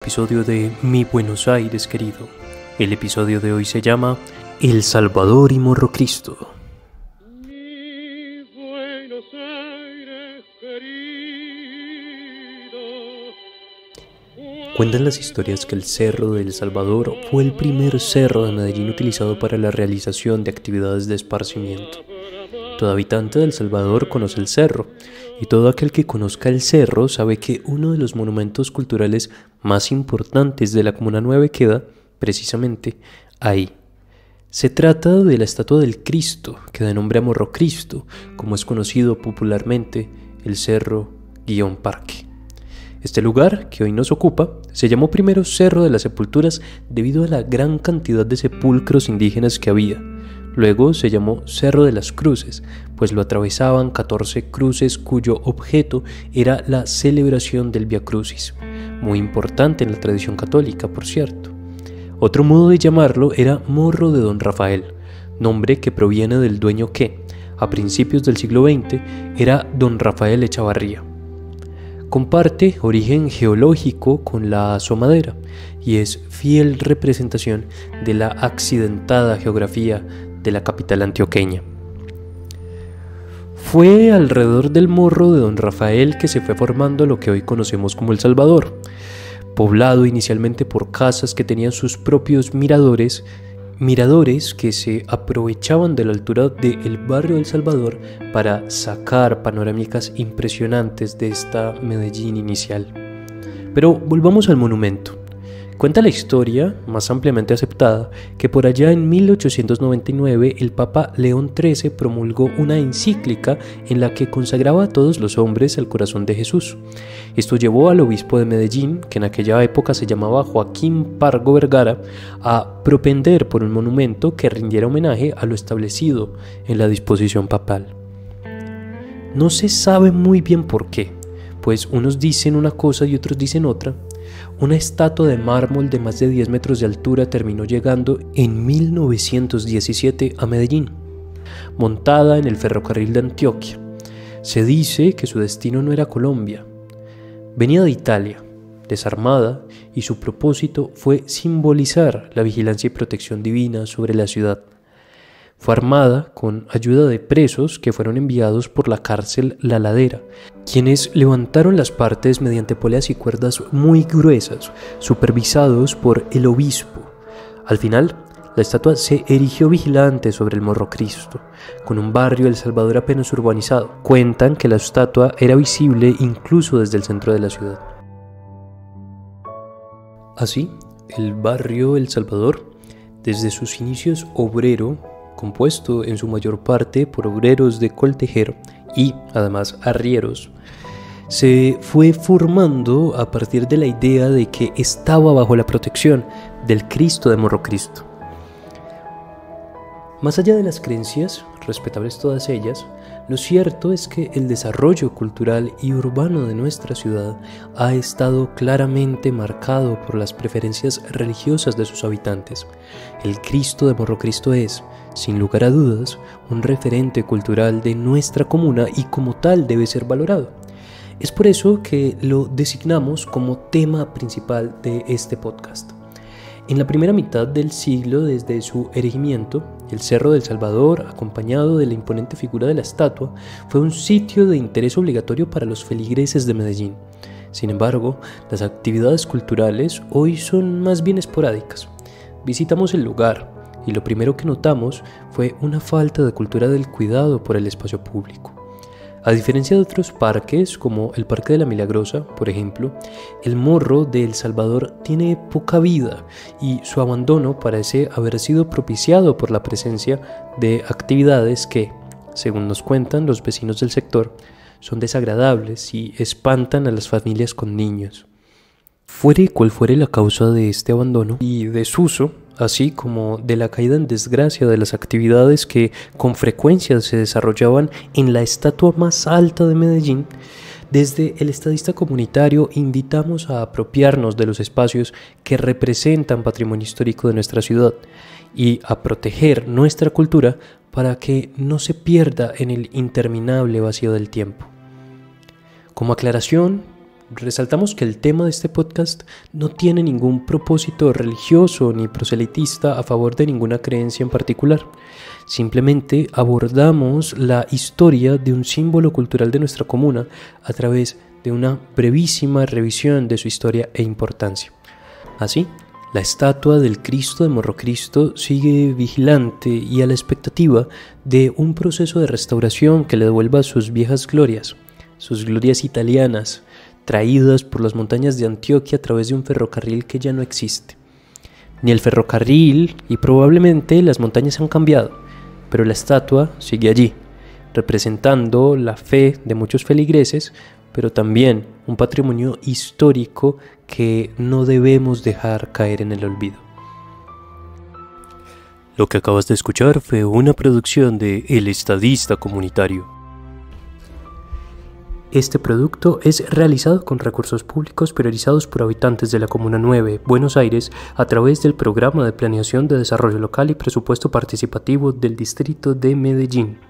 Episodio de Mi Buenos Aires querido. El episodio de hoy se llama El Salvador y Morro Cristo. Mi Buenos Aires querido. Cuentan las historias que el Cerro de El Salvador fue el primer cerro de Medellín utilizado para la realización de actividades de esparcimiento. Todo habitante de El Salvador conoce el cerro, y todo aquel que conozca el cerro sabe que uno de los monumentos culturales más importantes de la Comuna 9 queda, precisamente, ahí. Se trata de la estatua del Cristo, que da nombre a Morro Cristo, como es conocido popularmente el Cerro-Parque. Este lugar, que hoy nos ocupa, se llamó primero Cerro de las Sepulturas debido a la gran cantidad de sepulcros indígenas que había. Luego se llamó Cerro de las Cruces, pues lo atravesaban 14 cruces cuyo objeto era la celebración del Vía Crucis, muy importante en la tradición católica, por cierto. Otro modo de llamarlo era Morro de Don Rafael, nombre que proviene del dueño que, a principios del siglo XX, era Don Rafael Echavarría. Comparte origen geológico con la asomadera y es fiel representación de la accidentada geografía de la capital antioqueña. Fue alrededor del Morro de Don Rafael que se fue formando lo que hoy conocemos como El Salvador, poblado inicialmente por casas que tenían sus propios miradores que se aprovechaban de la altura del barrio del Salvador para sacar panorámicas impresionantes de esta Medellín inicial. Pero volvamos al monumento. Cuenta la historia, más ampliamente aceptada, que por allá en 1899 el Papa León XIII promulgó una encíclica en la que consagraba a todos los hombres al corazón de Jesús. Esto llevó al obispo de Medellín, que en aquella época se llamaba Joaquín Pargo Vergara, a propender por un monumento que rindiera homenaje a lo establecido en la disposición papal. No se sabe muy bien por qué, pues unos dicen una cosa y otros dicen otra. Una estatua de mármol de más de 10 metros de altura terminó llegando en 1917 a Medellín, montada en el ferrocarril de Antioquia. Se dice que su destino no era Colombia. Venía de Italia, desarmada, y su propósito fue simbolizar la vigilancia y protección divina sobre la ciudad. Fue armada con ayuda de presos que fueron enviados por la cárcel La Ladera, quienes levantaron las partes mediante poleas y cuerdas muy gruesas, supervisados por el obispo. Al final, la estatua se erigió vigilante sobre el Morro Cristo, con un barrio El Salvador apenas urbanizado. Cuentan que la estatua era visible incluso desde el centro de la ciudad. Así, el barrio El Salvador, desde sus inicios obrero, compuesto en su mayor parte por obreros de coltejero y, además, arrieros, se fue formando a partir de la idea de que estaba bajo la protección del Cristo de Morro Cristo. Más allá de las creencias, respetables todas ellas, lo cierto es que el desarrollo cultural y urbano de nuestra ciudad ha estado claramente marcado por las preferencias religiosas de sus habitantes. El Cristo de Morro Cristo es, sin lugar a dudas, un referente cultural de nuestra comuna y como tal debe ser valorado. Es por eso que lo designamos como tema principal de este podcast. En la primera mitad del siglo, desde su erigimiento, el Cerro del Salvador, acompañado de la imponente figura de la estatua, fue un sitio de interés obligatorio para los feligreses de Medellín. Sin embargo, las actividades culturales hoy son más bien esporádicas. Visitamos el lugar y lo primero que notamos fue una falta de cultura del cuidado por el espacio público. A diferencia de otros parques, como el Parque de la Milagrosa, por ejemplo, el Morro de El Salvador tiene poca vida y su abandono parece haber sido propiciado por la presencia de actividades que, según nos cuentan los vecinos del sector, son desagradables y espantan a las familias con niños. Fuere cual fuere la causa de este abandono y desuso, así como de la caída en desgracia de las actividades que con frecuencia se desarrollaban en la estatua más alta de Medellín, desde el estadista comunitario invitamos a apropiarnos de los espacios que representan patrimonio histórico de nuestra ciudad y a proteger nuestra cultura para que no se pierda en el interminable vacío del tiempo. Como aclaración, Resaltamos que el tema de este podcast no tiene ningún propósito religioso ni proselitista a favor de ninguna creencia en particular. Simplemente abordamos la historia de un símbolo cultural de nuestra comuna a través de una brevísima revisión de su historia e importancia. Así, la estatua del Cristo de Morrocristo sigue vigilante y a la expectativa de un proceso de restauración que le devuelva sus viejas glorias italianas, traídas por las montañas de Antioquia a través de un ferrocarril que ya no existe. Ni el ferrocarril y probablemente las montañas han cambiado, pero la estatua sigue allí, representando la fe de muchos feligreses, pero también un patrimonio histórico que no debemos dejar caer en el olvido. Lo que acabas de escuchar fue una producción de El Estadista Comunitario. Este producto es realizado con recursos públicos priorizados por habitantes de la Comuna 9, Buenos Aires, a través del Programa de Planeación de Desarrollo Local y Presupuesto Participativo del Distrito de Medellín.